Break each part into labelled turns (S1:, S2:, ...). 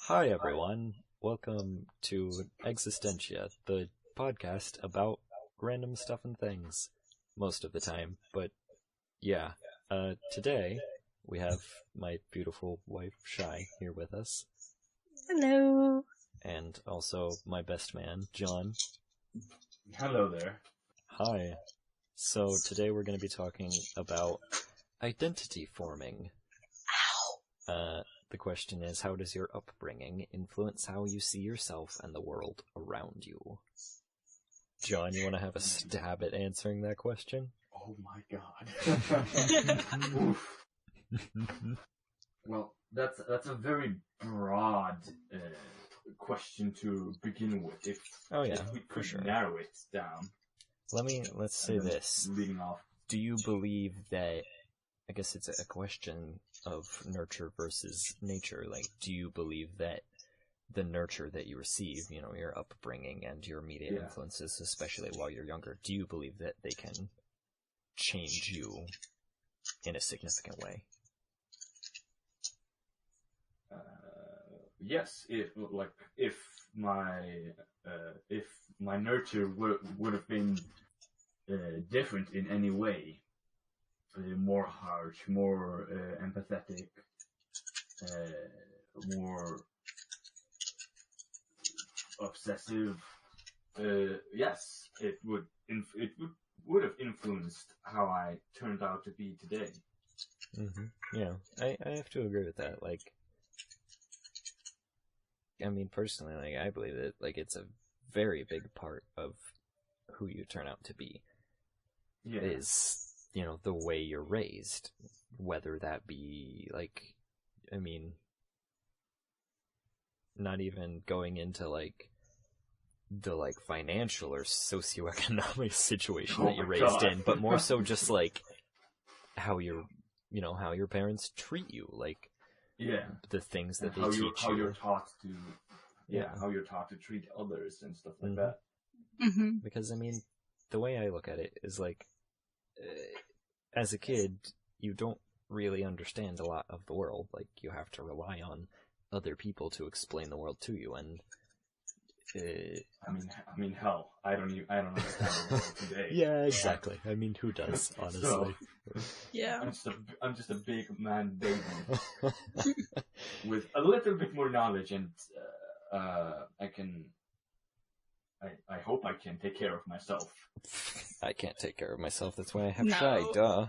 S1: Hi everyone, welcome to Existentia, the podcast about random stuff and things, most of the time, but yeah. Today, we have my beautiful wife, Shai, here with us,
S2: Hello.
S1: and also my best man, John.
S3: Hello there.
S1: Hi. So today we're going to be talking about identity forming. The question is, how does your upbringing influence how you see yourself and the world around you? John, you want to have a stab at answering that question?
S3: Oh my god. Well, that's a very broad question to begin with. If we
S1: for
S3: could
S1: sure.
S3: narrow it down.
S1: Let's say this.
S3: Leading off.
S1: Do you believe that, I guess it's a question of nurture versus nature, like, do you believe that the nurture that you receive, your upbringing and your immediate influences, especially while you're younger, do you believe that they can change you in a significant way?
S3: Yes, if my nurture would have been different in any way, more harsh, more empathetic, more obsessive. Yes, it would have influenced how I turned out to be today.
S1: Mm-hmm. Yeah, I have to agree with that. Like, I mean, personally, like, I believe that, like, it's a very big part of who you turn out to be.
S3: Yeah.
S1: Is, the way you're raised. Whether that be, like, I mean, not even going into, like, the, like, financial or socioeconomic situation that you're raised in, but more so just, like, how your parents treat you, like, the things that they teach you.
S3: How you're taught to, how you're taught to treat others and stuff like that.
S2: Mm-hmm.
S1: Because, I mean, the way I look at it is, like, as a kid, you don't really understand a lot of the world. Like, you have to rely on other people to explain the world to you, and
S3: I mean, hell, I don't understand the world today.
S1: Yeah, exactly. I mean, who does, honestly?
S2: Yeah.
S3: I'm just a big man baby with a little bit more knowledge, and I hope I can take care of myself.
S1: I can't take care of myself. That's why I have Shai. Duh.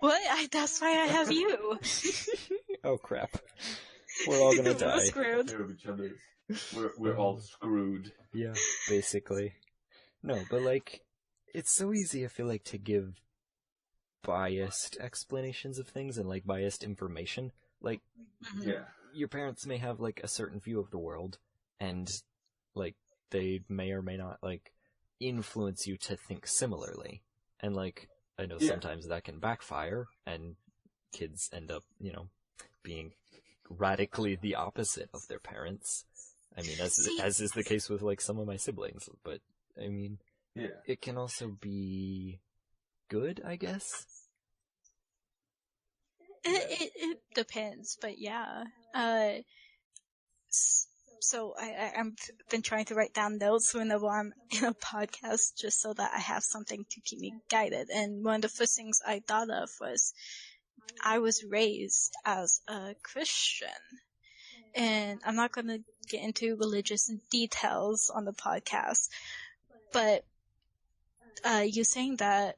S2: What? That's why I have you.
S1: Oh crap! We're all gonna die.
S2: We're screwed.
S3: Take care of each other. We're all screwed.
S1: Yeah, basically. No, but like, it's so easy, I feel like, to give biased explanations of things and, like, biased information. Like, your parents may have, like, a certain view of the world, and, like, they may or may not, like, influence you to think similarly. And, like, I know sometimes that can backfire, and kids end up, being radically the opposite of their parents. I mean, as is the case with, like, some of my siblings, but, I mean, it can also be good, I guess?
S2: It depends, but yeah. So I've been trying to write down notes whenever I'm in a podcast, just so that I have something to keep me guided. And one of the first things I thought of was I was raised as a Christian. And I'm not going to get into religious details on the podcast, but you saying that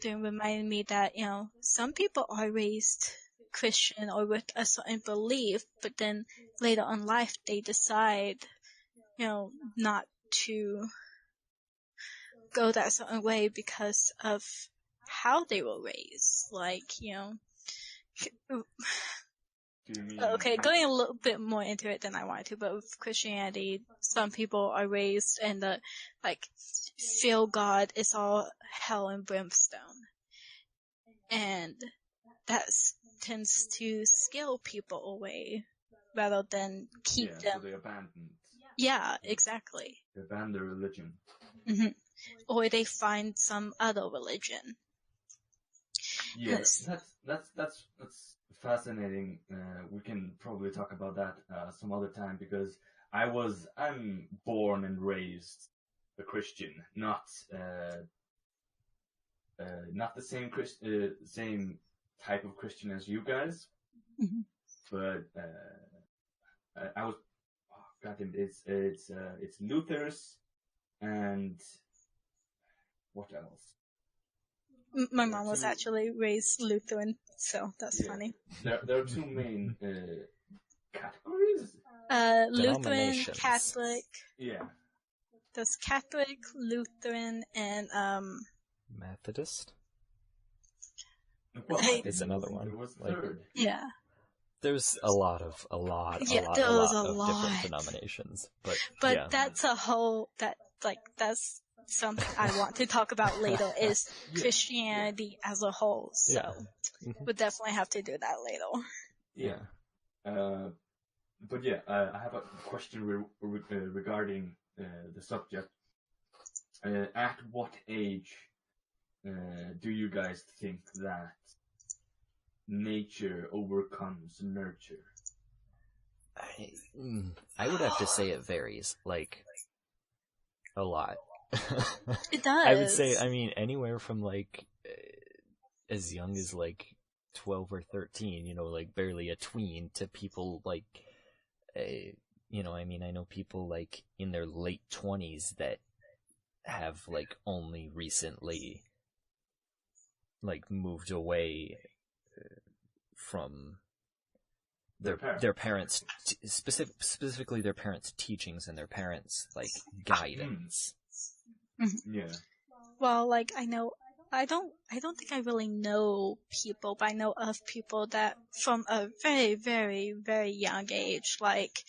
S2: reminded me that, some people are raised Christian or with a certain belief, but then later on in life they decide, not to go that certain way because of how they were raised. Like, okay, going a little bit more into it than I wanted to, but with Christianity, some people are raised and feel God is all hell and brimstone. And that tends to scale people away rather than keep them.
S3: So they abandon.
S2: Yeah, exactly.
S3: They abandon their religion.
S2: Mm-hmm. Or they find some other religion.
S3: Yes, that's fascinating. We can probably talk about that some other time because I'm born and raised a Christian, not the same type of Christian as you guys,
S2: Mhm.
S3: but I was. Oh, goddamn, it's Luther's and what else?
S2: My mom was actually raised Lutheran, so that's funny.
S3: There are two main categories.
S2: Lutheran, Catholic.
S3: Yeah.
S2: There's Catholic, Lutheran, and
S1: Methodist?
S3: Well,
S1: is another one.
S3: There was third.
S2: Yeah.
S1: There's a lot of different denominations, but yeah.
S2: That's a whole that's something I want to talk about later is Christianity as a whole. So we'll definitely have to do that later.
S3: Yeah. But yeah, I have a question regarding the subject. At what age do you guys think that nature overcomes nurture?
S1: I would have to say it varies, like, a lot.
S2: It does.
S1: I would say, anywhere from, like, as young as, like, 12 or 13, like, barely a tween, to people, like, I know people, like, in their late 20s that have, like, only recently, like, moved away from their parents, specifically their parents' teachings and their parents' like guidance.
S3: Yeah.
S2: Well, like I don't think I really know people, but I know of people that from a very, very, very young age, like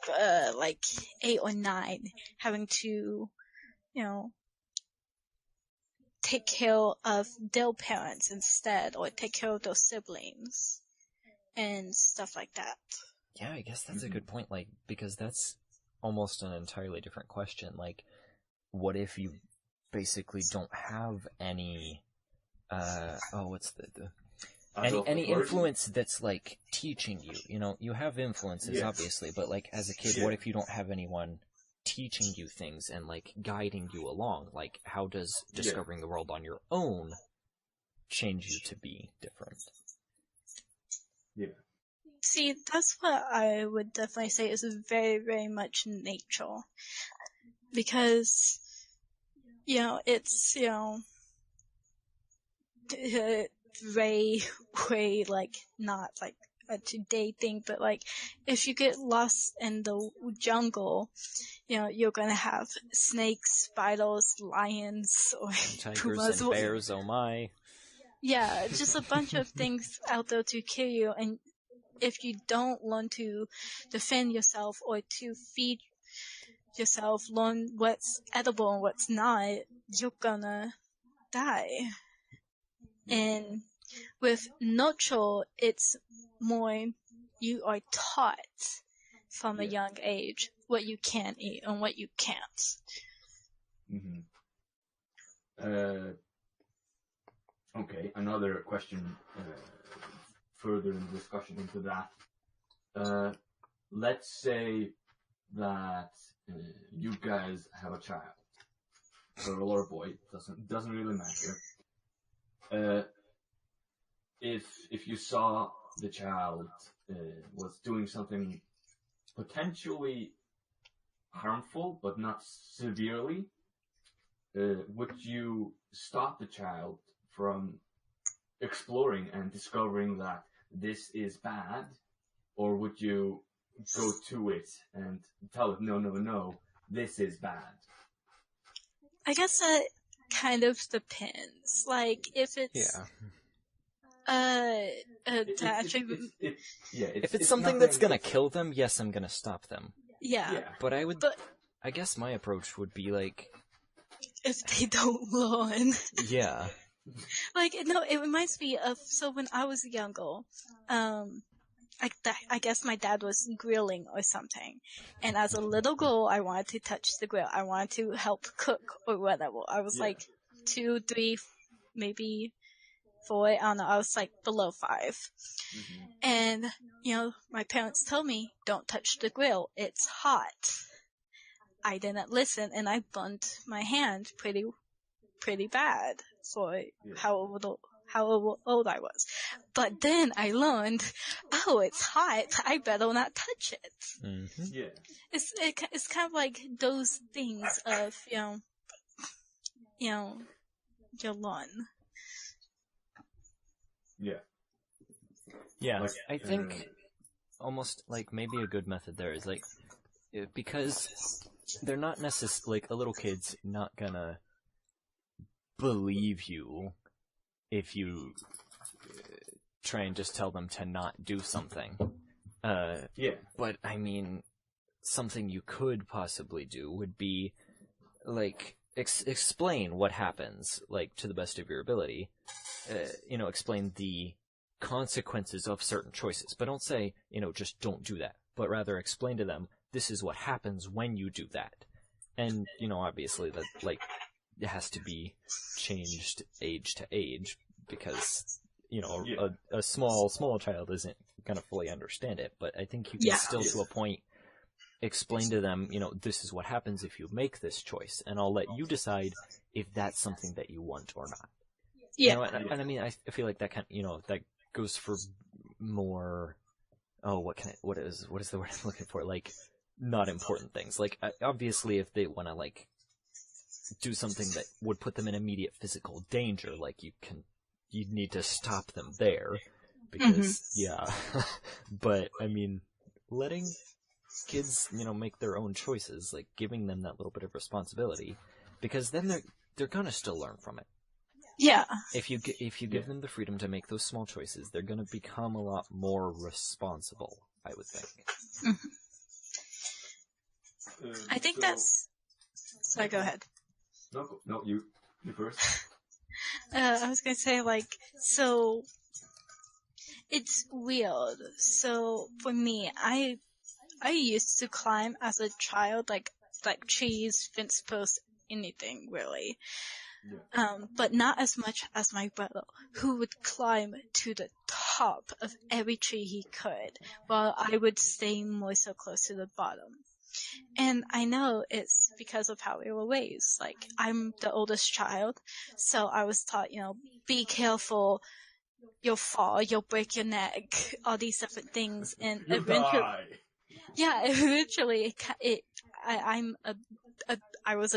S2: 8 or 9, having to, take care of their parents instead, or take care of their siblings and stuff like that.
S1: Yeah, I guess that's a good point, like, because that's almost an entirely different question. Like, what if you basically don't have any any influence that's like teaching you? You have influences, obviously, but like as a kid, what if you don't have anyone teaching you things and like guiding you along? Like, how does discovering the world on your own change you to be different?
S3: Yeah.
S2: See, that's what I would definitely say is very, very much nature. Because, it's, way, like, not like a today thing, but like, if you get lost in the jungle, you're gonna have snakes, spiders, lions, or
S1: tigers
S2: pumas,
S1: and bears, oh my.
S2: Yeah, just a bunch of things out there to kill you, and if you don't learn to defend yourself or to feed yourself, learn what's edible and what's not, you're gonna die. And with nurture, it's more you are taught from a young age what you can eat and what you can't.
S3: Okay, another question further in discussion into that. Let's say that you guys have a child, girl or boy, doesn't really matter. If you saw the child was doing something potentially harmful but not severely, would you stop the child from exploring and discovering that this is bad, or would you go to it and tell it, no, this is bad?
S2: I guess that kind of depends. Like, if it's...
S1: if it's something that's gonna kill them, yes, I'm gonna stop them.
S2: Yeah.
S1: But I guess my approach would be like...
S2: if they don't learn.
S1: Yeah.
S2: Like, no, it reminds me of, so when I was younger, I guess my dad was grilling or something. And as a little girl, I wanted to touch the grill. I wanted to help cook or whatever. I was like 2, 3, maybe 4. I don't know, I was like below 5. And, my parents told me, don't touch the grill, it's hot. I didn't listen, and I burnt my hand pretty bad for how old I was. But then I learned, it's hot, I better not touch it.
S1: Mm-hmm.
S3: Yeah.
S2: It's kind of like those things of, you learn.
S3: Yeah.
S1: Yeah,
S3: Like,
S1: I think almost like maybe a good method there is like, because they're not necessarily, like, a little kid's not gonna believe you if you try and just tell them to not do something.
S3: Yeah.
S1: But, I mean, something you could possibly do would be, like, explain what happens, like, to the best of your ability. Explain the consequences of certain choices. But don't say, just don't do that. But rather explain to them, this is what happens when you do that. And, obviously that, like, it has to be changed age to age because, a small child isn't gonna fully understand it. But I think you can still, to a point, explain to them, this is what happens if you make this choice, and I'll let you decide if that's something that you want or not.
S2: Yeah.
S1: And I mean, I feel like that that goes for more, what is the word I'm looking for? Like, not important things. Like, obviously, if they want to, like, do something that would put them in immediate physical danger, like, you need to stop them there, because, but, I mean, letting kids, make their own choices, like, giving them that little bit of responsibility, because then they're gonna still learn from it.
S2: Yeah.
S1: If you give them the freedom to make those small choices, they're gonna become a lot more responsible, I would think.
S2: Mm-hmm. I think that's... Sorry, go ahead.
S3: No, you first.
S2: I was gonna say, like, so... It's weird. So, for me, I used to climb as a child, like trees, fence posts, anything, really.
S3: Yeah.
S2: But not as much as my brother, who would climb to the top of every tree he could, while I would stay more so close to the bottom. And I know it's because of how we were raised. Like, I'm the oldest child, so I was taught, be careful, you'll fall, you'll break your neck, all these different things, and eventually...
S3: Die.
S2: Yeah, eventually, I was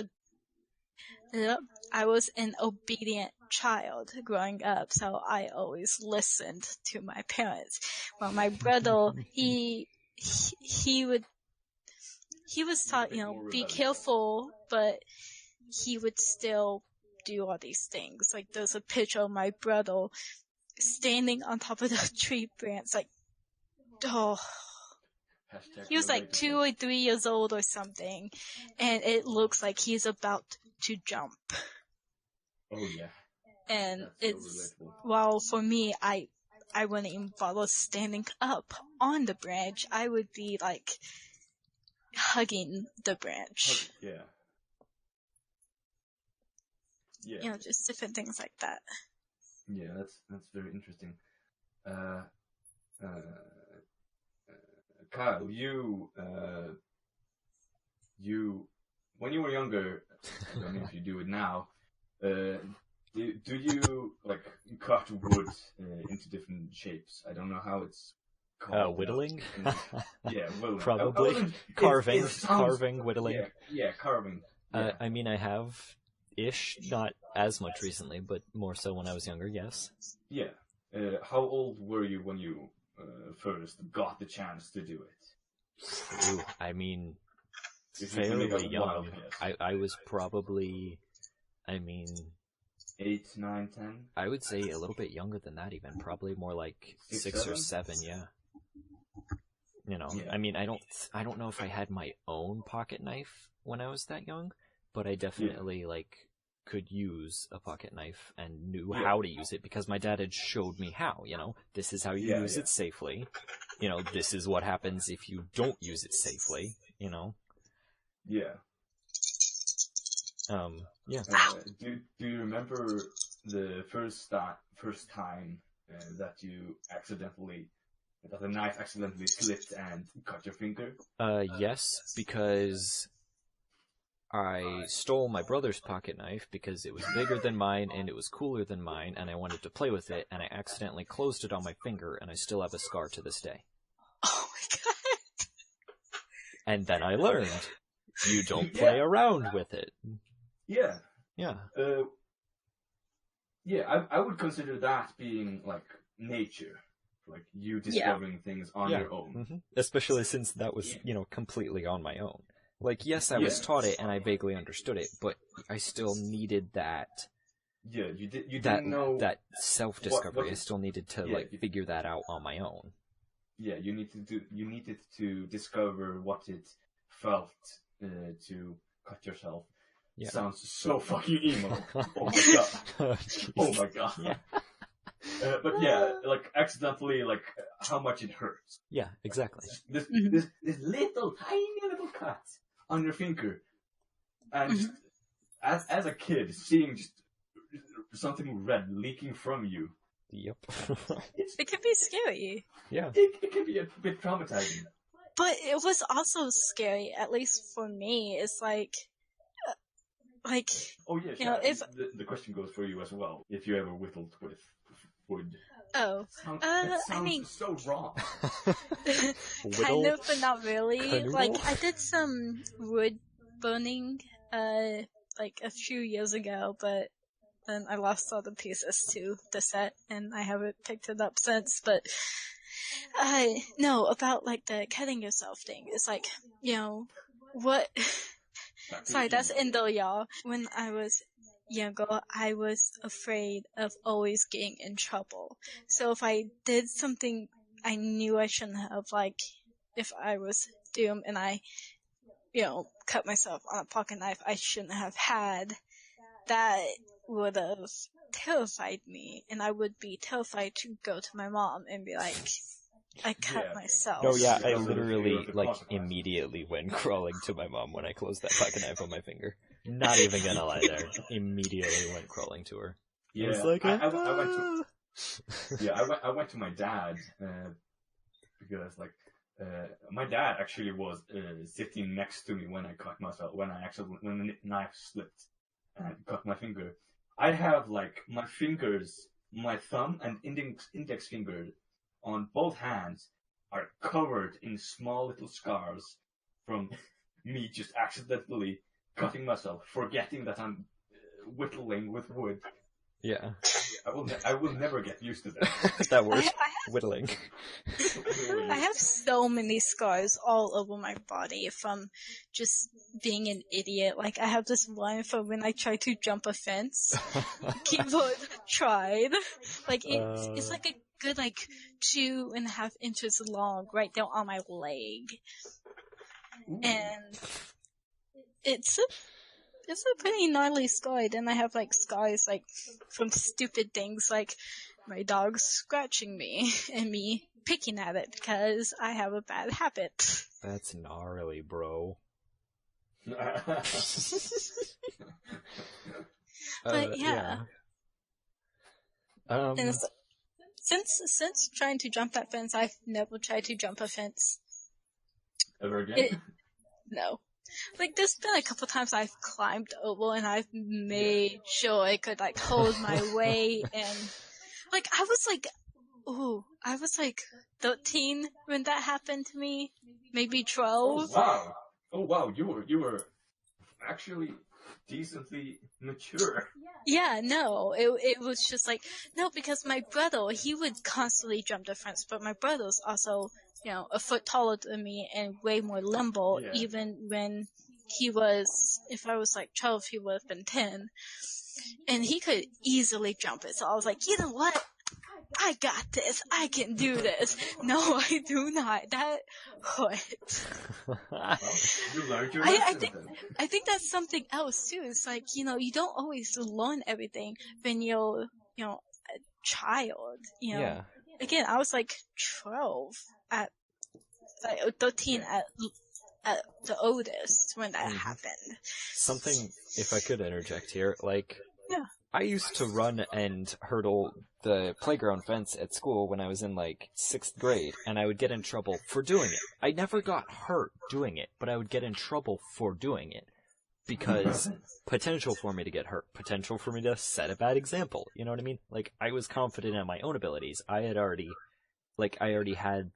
S2: an obedient child growing up, so I always listened to my parents. Well, my brother, he was taught, be careful, but he would still do all these things. Like, there's a picture of my brother standing on top of the tree branch, like, he was like 2 or 3 years old or something, and it looks like he's about to jump.
S3: Oh yeah.
S2: And
S3: That's
S2: it's,
S3: so relatable.
S2: well, for me, I wouldn't even bother standing up on the branch. I would be like hugging the branch.
S3: Yeah. Yeah.
S2: Just different things like that.
S3: Yeah, that's very interesting. Kyle, you when you were younger, I don't know if you do it now. Do you like cut wood into different shapes? I don't know how it's called.
S1: Whittling?
S3: Yeah, whittling.
S1: Probably. Carving, whittling.
S3: Yeah, carving. Yeah.
S1: I mean, I have ish, not as much recently, but more so when I was younger, yes.
S3: Yeah. How old were you when you first got the chance to do it?
S1: Ooh, I mean, fairly young. I was probably,
S3: 8, 9, 10?
S1: I would say a little bit younger than that even, probably more like 6 or 7, yeah. Yeah. I mean, I don't know if I had my own pocket knife when I was that young, but I definitely, could use a pocket knife and knew how to use it because my dad had showed me how, this is how you use it safely. This is what happens if you don't use it safely,
S3: Yeah.
S1: Yeah.
S3: Do you remember the first time that the knife accidentally slipped and cut your finger?
S1: Yes, because I stole my brother's pocket knife because it was bigger than mine and it was cooler than mine, and I wanted to play with it, and I accidentally closed it on my finger, and I still have a scar to this day.
S2: Oh my god.
S1: And then I learned, you don't play around with it.
S3: Yeah.
S1: Yeah.
S3: Yeah, I would consider that being, like, nature. Like, you discovering things on your own.
S1: Mm-hmm. Especially since that was, completely on my own. Like, yes, I was taught it and I vaguely understood it, but I still needed that.
S3: Yeah, you didn't know
S1: that self-discovery. I still needed to figure that out on my own.
S3: Yeah, you needed to discover what it felt to cut yourself. Yeah. Sounds so fucking emo. Oh my god. Oh my god. Yeah. But yeah, like accidentally, like how much it hurts.
S1: Yeah, exactly.
S3: This little tiny little cut on your finger, and as a kid, seeing just something red leaking from you.
S1: Yep.
S2: It can be scary.
S1: Yeah.
S3: It can be a bit traumatizing.
S2: But it was also scary, at least for me. It's like.
S3: Oh yeah, if the question goes for you as well. If you ever whittled with wood.
S2: Oh,
S3: it sounds so wrong.
S2: Kind of, but not really. Canoodle? Like I did some wood burning, like a few years ago, but then I lost all the pieces to the set, and I haven't picked it up since. But no, about like the cutting yourself thing. It's like what. Sorry, that's Indo, y'all. When I was younger, I was afraid of always getting in trouble. So if I did something I knew I shouldn't have, like if I was doomed and I, cut myself on a pocket knife I shouldn't have had, that would have terrified me, and I would be terrified to go to my mom and be like, I cut myself.
S1: No, yeah, I literally, immediately went crawling to my mom when I closed that pocket knife on my finger. Not even gonna lie there. Immediately went crawling to her.
S3: Yeah,
S1: was like,
S3: I went to my dad, because, my dad actually was sitting next to me when I cut myself, when the knife slipped and cut my finger. I have, my fingers, my thumb and index finger on both hands are covered in small little scars from me just accidentally cutting myself, forgetting that I'm whittling with wood.
S1: Yeah.
S3: I will never get used to that.
S1: That word, whittling.
S2: I have so many scars all over my body from just being an idiot. Like, I have this one from when I tried to jump a fence. Keyboard tried. Like, it's like a good 2.5 inches long right down on my leg.
S3: Ooh.
S2: And it's a pretty gnarly scar. Then I have scars from stupid things like my dog scratching me and me picking at it because I have a bad habit.
S1: That's gnarly, bro.
S2: But yeah. And since trying to jump that fence, I've never tried to jump a fence.
S3: Ever again?
S2: No. There's been a couple times I've climbed over and I've made sure I could, hold my weight and, I was 13 when that happened to me. Maybe 12.
S3: Oh wow, you were actually decently mature.
S2: Yeah, no, it was just no, because my brother, he would constantly jump the fence, but my brother's also, a foot taller than me and way more limber, even when he was, if I was 12, he would have been 10. And he could easily jump it, so I was like, you know what? I got this. I can do this. No, I do not. That hurt.
S3: You learned your lesson.
S2: I think that's something else too. It's you don't always learn everything when you're, a child.
S1: Yeah.
S2: Again, I was 12 at 13 at the oldest when that happened.
S1: Something, if I could interject here,
S2: yeah.
S1: I used to run and hurdle the playground fence at school when I was in, like, 6th grade, and I would get in trouble for doing it. I never got hurt doing it, but I would get in trouble for doing it. Because potential for me to get hurt, potential for me to set a bad example, you know what I mean? Like, I was confident in my own abilities. I already had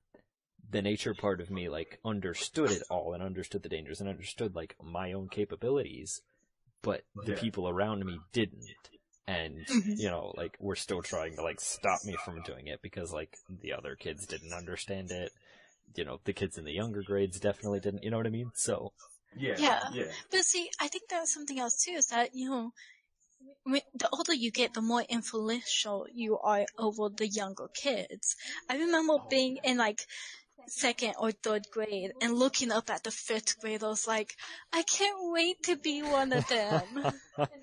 S1: the nature part of me, like, understood it all, and understood the dangers, and understood, like, my own capabilities, but the people around me didn't. And, you know, like, were still trying to, like, stop me from doing it, because, like, the other kids didn't understand it. You know, the kids in the younger grades definitely didn't, you know what I mean? So...
S2: Yeah. But see, I think that's something else too, is that, you know, the older you get, the more influential you are over the younger kids. I remember being in, like, 2nd or 3rd grade and looking up at the 5th graders like, I can't wait to be one of them.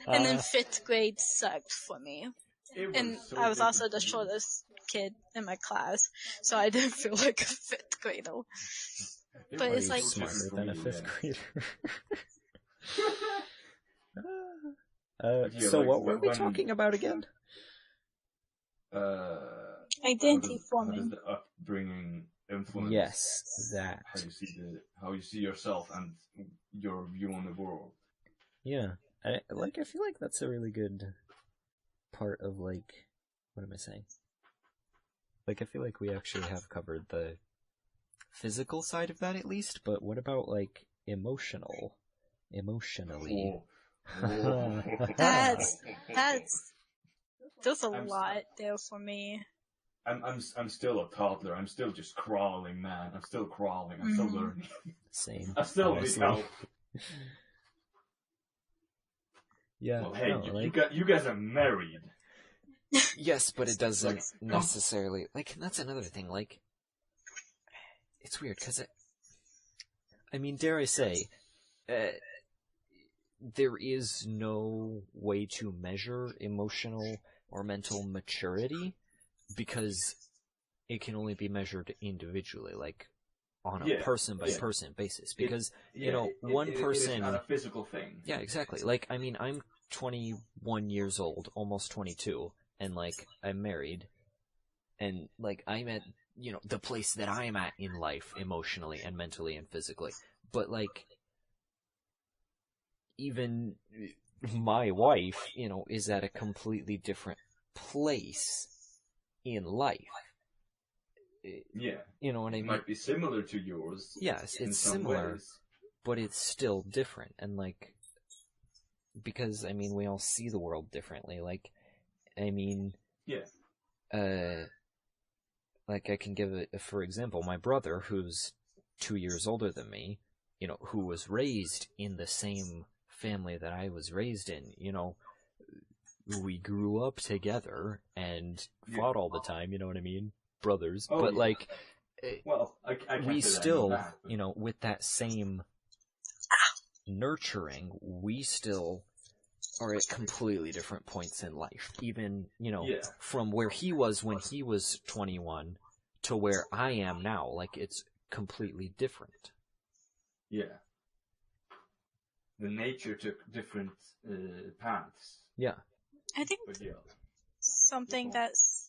S2: And then 5th grade sucked for me. And I was also the shortest kid in my class, so I didn't feel like a 5th grader. But it's like
S1: smarter than a 5th grader. So
S3: like,
S1: what were we talking about again?
S2: Identity forming.
S3: How does the upbringing influence?
S1: Yes, that.
S3: How you see yourself and your view on the world.
S1: Yeah, I feel like that's a really good part of, like, what am I saying? Like, I feel like we actually have covered the physical side of that at least, but what about, like, emotionally?
S2: That's there's a lot there for me.
S3: I'm still a toddler. I'm still just crawling, man. I'm still crawling. I'm still learning.
S1: Same.
S3: I still need help.
S1: Yeah.
S3: Well, hey,
S1: no,
S3: you guys are married.
S1: Yes, but it doesn't necessarily, like, that's another thing, like, it's weird, because I mean, dare I say, there is no way to measure emotional or mental maturity, because it can only be measured individually, like, on a person-by-person basis, because, you know, one person...
S3: It's not a physical thing.
S1: Yeah, exactly. Like, I mean, I'm 21 years old, almost 22, and, like, I'm married, and, like, I'm at, you know, the place that I'm at in life, emotionally and mentally and physically. But, like, even my wife, you know, is at a completely different place in life.
S3: Yeah.
S1: You know what I mean?
S3: It might be similar to yours.
S1: Yes, it's similar,
S3: ways.
S1: But it's still different. And, like, because, I mean, we all see the world differently. Like, I mean...
S3: Yeah.
S1: Like, I can give it, for example, my brother, who's 2 years older than me, you know, who was raised in the same family that I was raised in, you know, we grew up together and fought all the time, you know what I mean? Brothers.
S3: Oh,
S1: but,
S3: yeah.
S1: like,
S3: well, I can't
S1: we
S3: say
S1: still,
S3: that,
S1: you know, with that same nurturing, we still are at completely different points in life. Even, you know, from where he was when he was 21 to where I am now. Like, it's completely different.
S3: Yeah. The nature took different paths.
S1: Yeah.
S2: I think something that's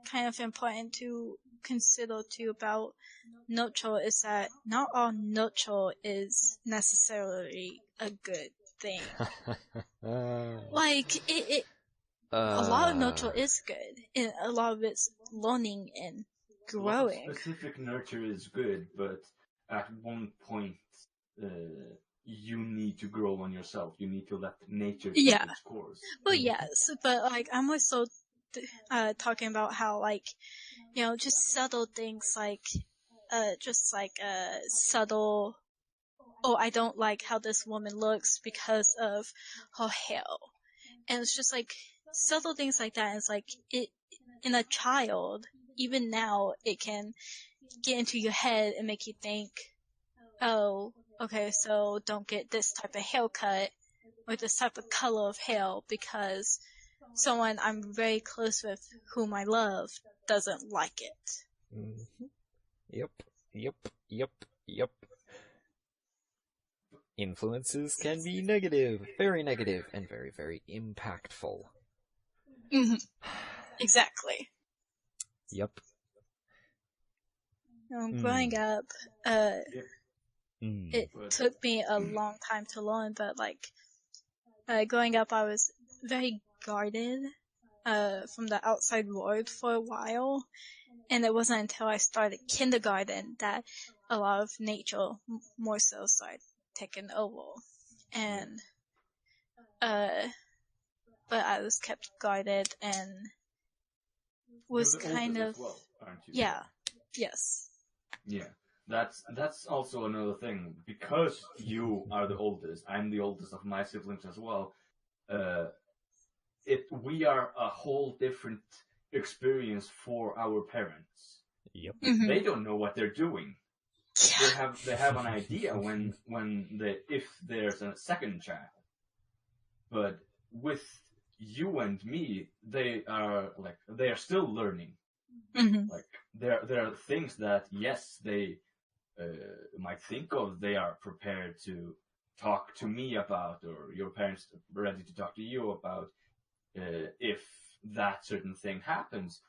S2: kind of important to consider too about nurture is that not all nurture is necessarily a good thing. Like, a lot of nurture is good, and a lot of it's learning and growing.
S3: Specific nurture is good, but at one point, you need to grow on yourself. You need to let nature take its course.
S2: Well, yes, but, like, I'm also talking about how, like, you know, just subtle things like, subtle, oh, I don't like how this woman looks because of her hair. And it's just, like, subtle things like that. And it's, like, in a child, even now, it can get into your head and make you think, oh, okay, so don't get this type of haircut or this type of color of hair because someone I'm very close with, whom I love, doesn't like it.
S1: Mm-hmm. Yep. Influences can be negative, very negative, and very, very impactful.
S2: Mhm. Exactly.
S1: Yep.
S2: Growing up, it
S3: But-
S2: took me a long time to learn, but like, growing up, I was very guarded, from the outside world for a while. And it wasn't until I started kindergarten that a lot of nature, more so, started taking over. And, but I was kept guarded and was
S3: You're the
S2: kind
S3: oldest
S2: of,
S3: as well, aren't you?
S2: yeah, yes.
S3: Yeah. That's also another thing. Because you are the oldest, I'm the oldest of my siblings as well. We are a whole different experience for our parents.
S1: Yep.
S2: Mhm.
S3: They don't know what they're doing. They have an idea if there's a second child. But with you and me, they are still learning.
S2: Mhm.
S3: Like there are things that yes they might think of. They are prepared to talk to me about, or your parents are ready to talk to you about if that certain thing happens.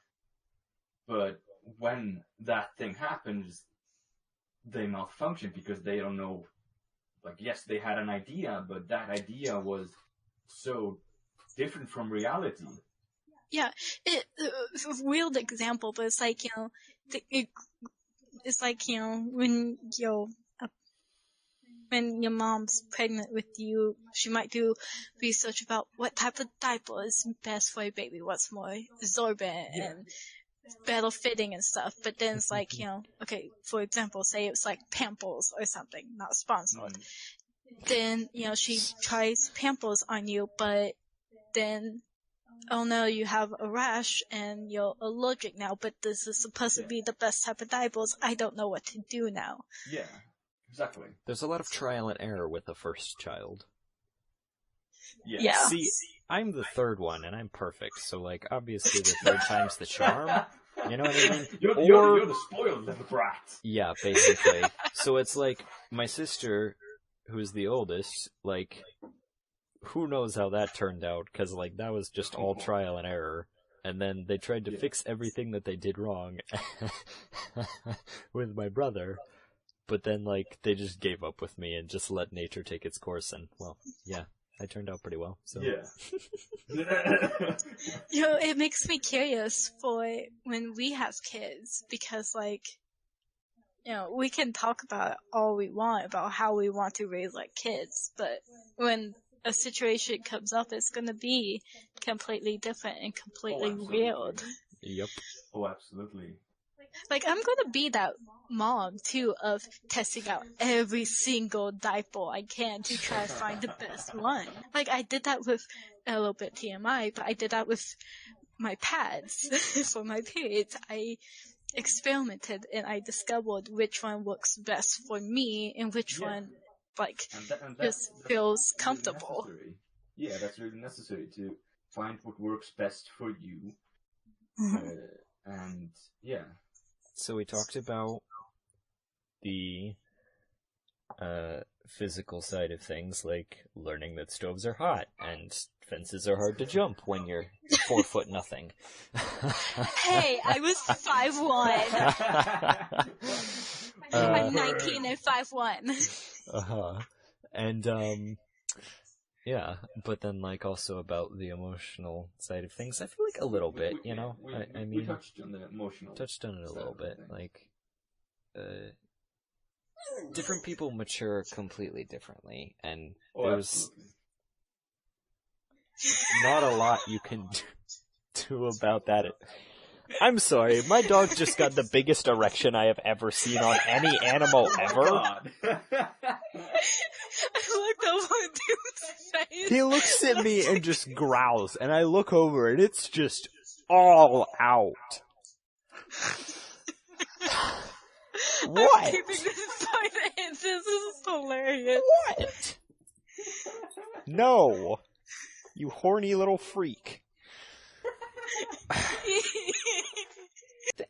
S3: But when that thing happens, they malfunction because they don't know. Like yes, they had an idea, but that idea was so different from reality.
S2: Yeah, it's a weird example, but it's like, it's like, when when your mom's pregnant with you, she might do research about what type of diaper is best for a baby, what's more absorbent and better fitting and stuff. But then it's like, okay, for example, say it's like Pampers or something, not sponsored. Then, she tries Pampers on you, but then, oh no, you have a rash and you're allergic now, but this is supposed to be the best type of diapers. I don't know what to do now.
S3: Yeah, exactly.
S1: There's a lot of trial and error with the first child.
S2: Yeah.
S1: See, I'm the third one, and I'm perfect, so, like, obviously the third time's the charm. You know what I mean?
S3: You're the spoiled little brat.
S1: Yeah, basically. So it's like, my sister, who's the oldest, like, who knows how that turned out, because, like, that was just all trial and error. And then they tried to fix everything that they did wrong with my brother. But then, like, they just gave up with me and just let nature take its course. And, well, yeah, I turned out pretty well. So.
S3: Yeah.
S2: It makes me curious for when we have kids, because, like, we can talk about all we want about how we want to raise our kids, but when a situation comes up, it's going to be completely different and completely weird.
S1: Yep.
S3: Oh, absolutely.
S2: Like, I'm going to be that mom, too, of testing out every single diaper I can to try to find the best one. Like, I did that with, a little bit TMI, but I did that with my pads for my periods. I experimented and I discovered which one works best for me and which one, like, just feels comfortable.
S3: Really yeah, that's really necessary to find what works best for you. And yeah.
S1: So we talked about the physical side of things, like learning that stoves are hot and fences are hard to jump when you're 4 foot nothing.
S2: Hey, I was 5'1". I'm 19 and 5'1".
S1: And yeah, but then like also about the emotional side of things, I feel like a little bit, I mean,
S3: we touched on the emotional.
S1: Touched on it a little bit, like, different people mature completely differently, and there's not a lot you can do about that. I'm sorry, my dog just got the biggest erection I have ever seen on any animal ever.
S3: God.
S2: I looked over at dude's face.
S1: He looks at me and just growls, and I look over and it's just all out. What?
S2: I'm keeping this inside. This is hilarious.
S1: What? No. You horny little freak.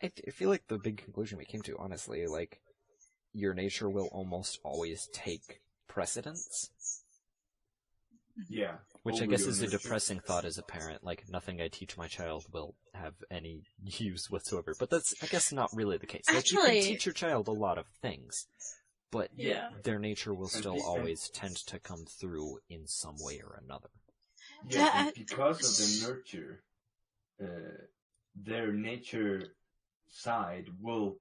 S1: I feel like the big conclusion we came to, honestly, like, your nature will almost always take precedence.
S3: Yeah.
S1: Which I
S3: over
S1: guess
S3: your
S1: is a
S3: nurture.
S1: depressing thought as a parent. Like, nothing I teach my child will have any use whatsoever. But that's, I guess, not really the case. Like, you can
S2: Actually-
S1: teach your child a lot of things, but
S2: Yeah.
S1: their nature will
S3: And
S1: still
S3: the-
S1: always tend to come through in some way or another.
S3: Yes,
S2: That-
S3: and because of the nurture, their nature side will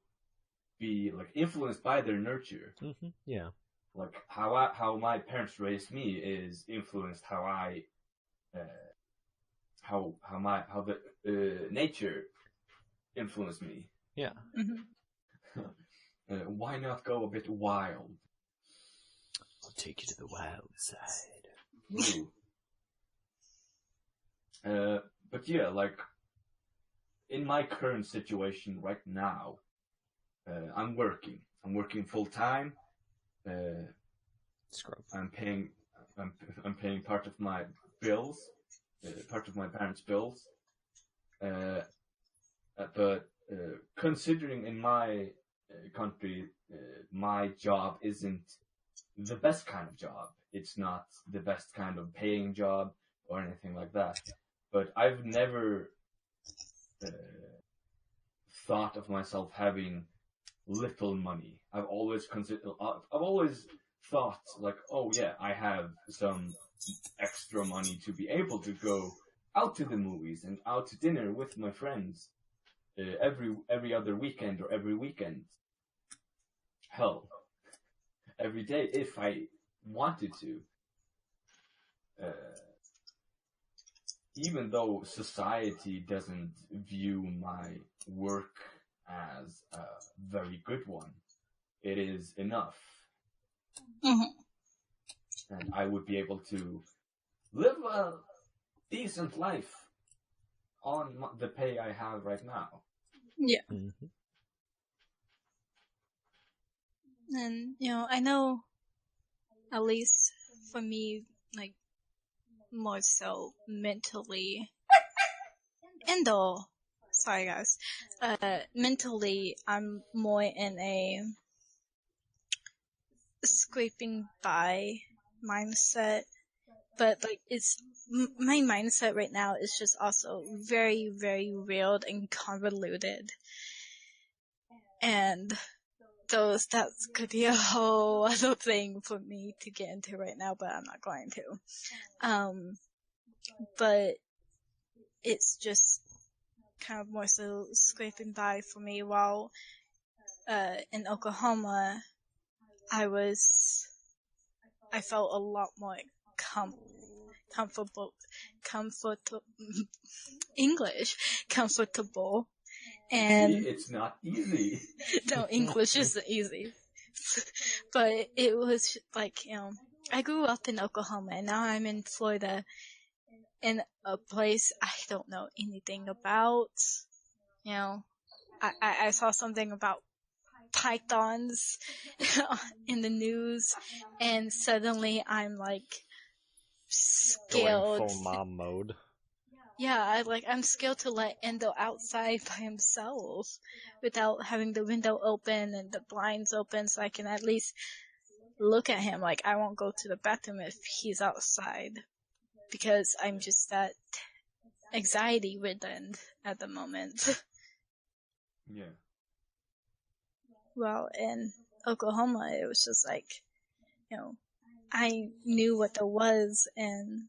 S3: be like influenced by their nurture.
S1: Mm-hmm. Yeah.
S3: Like how my parents raised me is influenced how the nature influenced me.
S1: Yeah.
S2: Mhm.
S3: Why not go a bit wild?
S1: I'll take you to the wild side.
S3: Ooh. But yeah, like in my current situation right now, I'm working. I'm working full time.
S1: Scrub.
S3: I'm paying part of my bills, part of my parents' bills. But considering in my country, my job isn't the best kind of job. It's not the best kind of paying job or anything like that. But I've never thought of myself having little money. I've always thought like, oh yeah, I have some extra money to be able to go out to the movies and out to dinner with my friends every other weekend or every weekend. Hell, every day if I wanted to. Even though society doesn't view my work as a very good one, it is enough.
S2: Mhm.
S3: And I would be able to live a decent life on the pay I have right now.
S2: Yeah.
S1: Mm-hmm.
S2: And, I know, at least for me, like, more so mentally, and though, sorry guys, mentally, I'm more in a scraping by mindset, but like my mindset right now is just also very, very real and convoluted, and that could be a whole other thing for me to get into right now, but I'm not going to. But it's just kind of more so scraping by for me. While in Oklahoma, I felt a lot more comfortable, and
S3: See, it's not easy.
S2: no, English isn't easy. But it was like, I grew up in Oklahoma and now I'm in Florida in a place I don't know anything about. I saw something about pythons in the news and suddenly I'm like scared.
S1: Going full mom mode.
S2: Yeah, I'm scared to let Endo outside by himself without having the window open and the blinds open so I can at least look at him. Like, I won't go to the bathroom if he's outside because I'm just that anxiety ridden at the moment.
S3: Yeah.
S2: Well, in Oklahoma, it was just like, I knew what there was and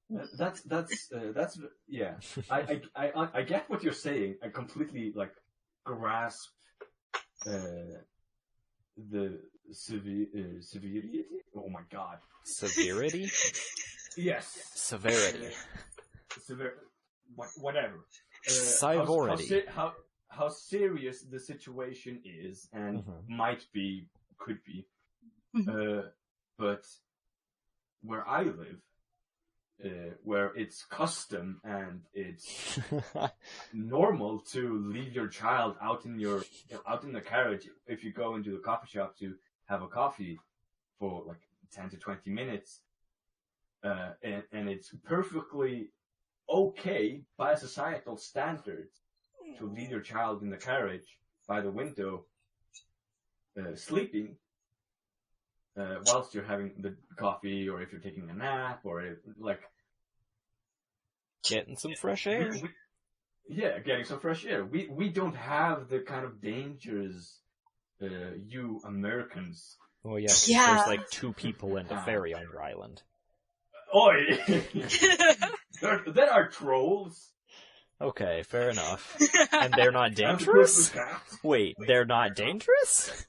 S3: That's yeah. I get what you're saying. I completely grasp the severity. Oh my god.
S1: Severity?
S3: Yes.
S1: Severity.
S3: Whatever.
S1: Sivority.
S3: How serious the situation is and could be. But where I live, where it's custom and it's normal to leave your child out in the carriage if you go into the coffee shop to have a coffee for 10 to 20 minutes, and it's perfectly okay by societal standards to leave your child in the carriage by the window sleeping. whilst you're having the coffee, or if you're taking a nap, or
S1: getting some fresh air.
S3: Getting some fresh air. We don't have the kind of dangers you Americans.
S1: Oh yeah, there's like 2 people and a ferry on your island.
S3: Oi! there are trolls.
S1: Okay, fair enough. And they're not dangerous? Wait, they're not dangerous?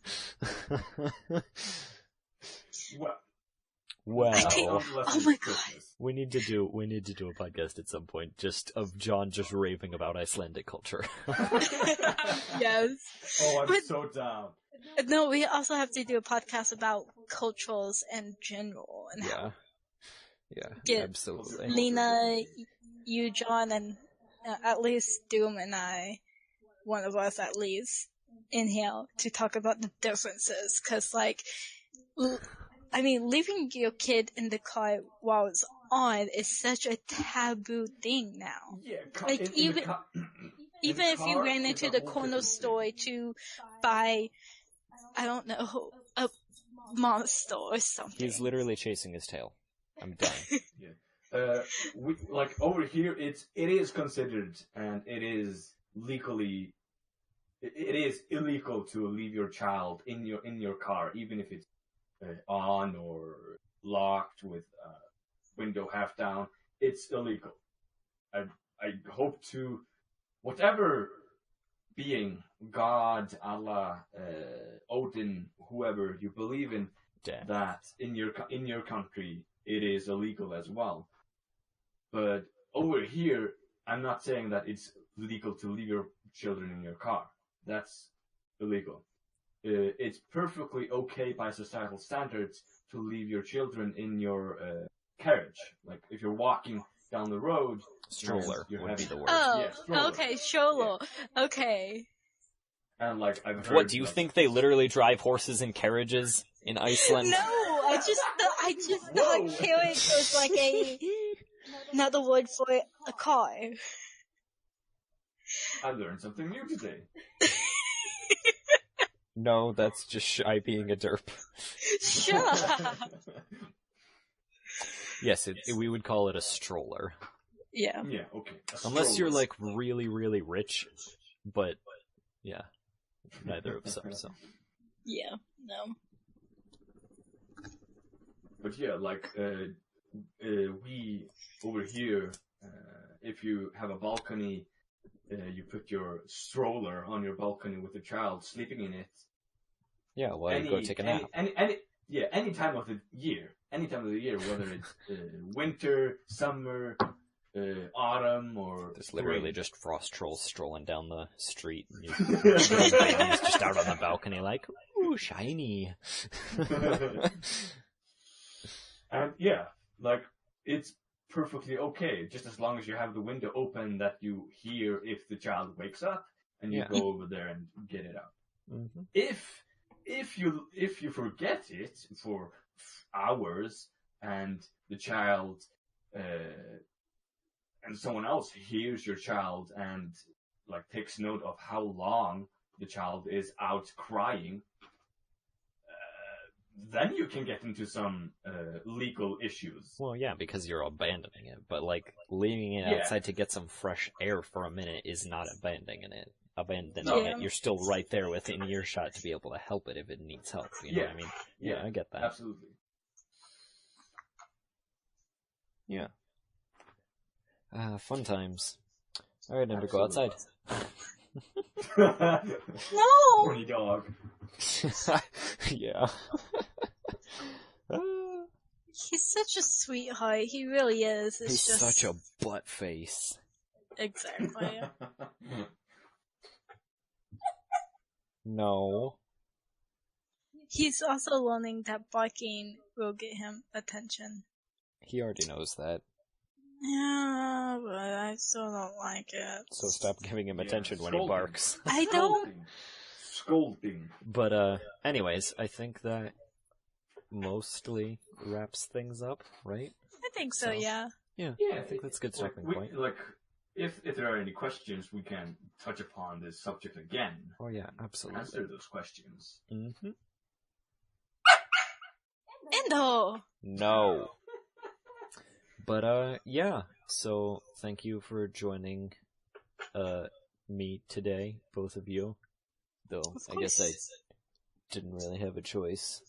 S1: Well,
S2: oh my god.
S1: We need to do a podcast at some point just of John just raving about Icelandic culture.
S2: Yes.
S3: Oh, I'm so down.
S2: No, we also have to do a podcast about cultures in general and how
S1: Yeah, absolutely.
S2: Lena, you, John, and at least Doom and I, one of us at least, in here to talk about the differences. Cause leaving your kid in the car while it's on is such a taboo thing now.
S3: Yeah,
S2: even if you ran into the corner store to buy, I don't know, a monster or something.
S1: He's literally chasing his tail. I'm done.
S3: Yeah. We over here, it is considered, and it is illegal to leave your child in your car, even if it's on or locked with window half down. It's illegal. I hope to, whatever being, God, Allah, Odin, whoever you believe in, that in your country it is illegal as well. But over here, I'm not saying that it's legal to leave your children in your car. That's illegal. It's perfectly okay by societal standards to leave your children in your carriage. Like if you're walking down the road,
S1: stroller would be the word.
S2: Oh,
S3: yeah,
S2: okay, stroller.
S3: Yeah.
S2: Okay.
S3: And I've heard.
S1: What do you think they literally drive horses in carriages in Iceland?
S2: No, I just thought carriage was like another word for a car.
S3: I learned something new today.
S1: No, that's just Shy being a derp.
S2: Sure.
S1: Yes, we would call it a stroller.
S2: Yeah.
S3: Yeah, okay.
S1: Unless you're really, really rich, but yeah, neither of them. So.
S2: Yeah. No.
S3: But yeah, we over here, if you have a balcony, you put your stroller on your balcony with a child sleeping in it.
S1: Yeah, while you go take a nap.
S3: Any time of the year, whether it's winter, summer, autumn, or
S1: there's literally
S3: spring.
S1: just frost trolls strolling down the street. And he's just out on the balcony like, ooh, shiny.
S3: And yeah, it's perfectly okay, just as long as you have the window open that you hear if the child wakes up, and you go over there and get it out.
S1: Mm-hmm.
S3: If you forget it for hours, and the child and someone else hears your child and takes note of how long the child is out crying, then you can get into some legal issues.
S1: Well, yeah, because you're abandoning it. But leaving it outside to get some fresh air for a minute is not abandoning it. You're still right there within earshot to be able to help it if it needs help. You know what I mean? Yeah, I get that.
S3: Absolutely.
S1: Yeah. Fun times. All right, Ender, go outside.
S2: No.
S3: Horny dog.
S1: Yeah.
S2: He's such a sweetheart. He really is.
S1: He's just such a butt face.
S2: Exactly.
S1: No.
S2: He's also learning that barking will get him attention.
S1: He already knows that.
S2: Yeah, but I still don't like it.
S1: So stop giving him attention when he barks.
S2: I don't.
S3: Scolding.
S1: But anyways, I think that mostly wraps things up, right?
S2: I think so, yeah.
S1: Yeah, I think that's a good starting point.
S3: If there are any questions, we can touch upon this subject again.
S1: Oh yeah, absolutely.
S3: Answer those questions.
S1: Mm-hmm.
S2: Endo!
S1: No. But, yeah. So, thank you for joining, me today, both of you. Though, I guess I didn't really have a choice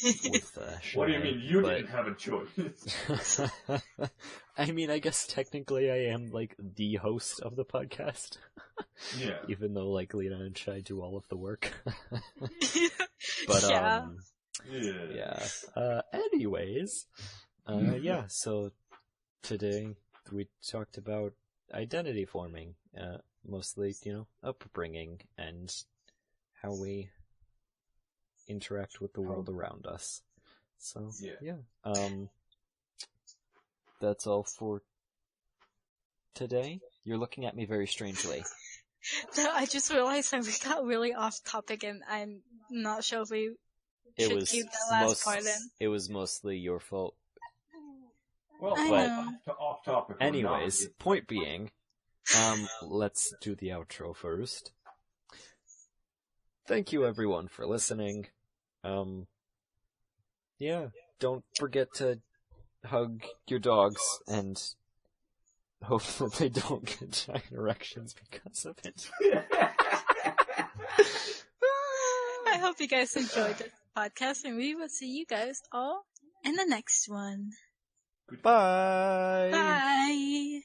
S1: with,
S3: What do you mean you
S1: but...
S3: didn't have a choice?
S1: I mean, I guess technically I am, like, the host of the podcast.
S3: Yeah.
S1: Even though, like, Lena and Shai do all of the work. But, yeah. Anyways, yeah, so today we talked about identity forming, mostly, upbringing and how we interact with the world around us. So, yeah. That's all for today. You're looking at me very strangely.
S2: No, I just realized that we got really off topic and I'm not sure if we should keep the last part in.
S1: It was mostly your fault.
S3: Well, off topic.
S1: Anyways, point being, let's do the outro first. Thank you everyone for listening. Yeah, don't forget to hug your dogs and hope that they don't get giant erections because of it.
S2: I hope you guys enjoyed this podcast, and we will see you guys all in the next one.
S1: Bye!
S2: Bye!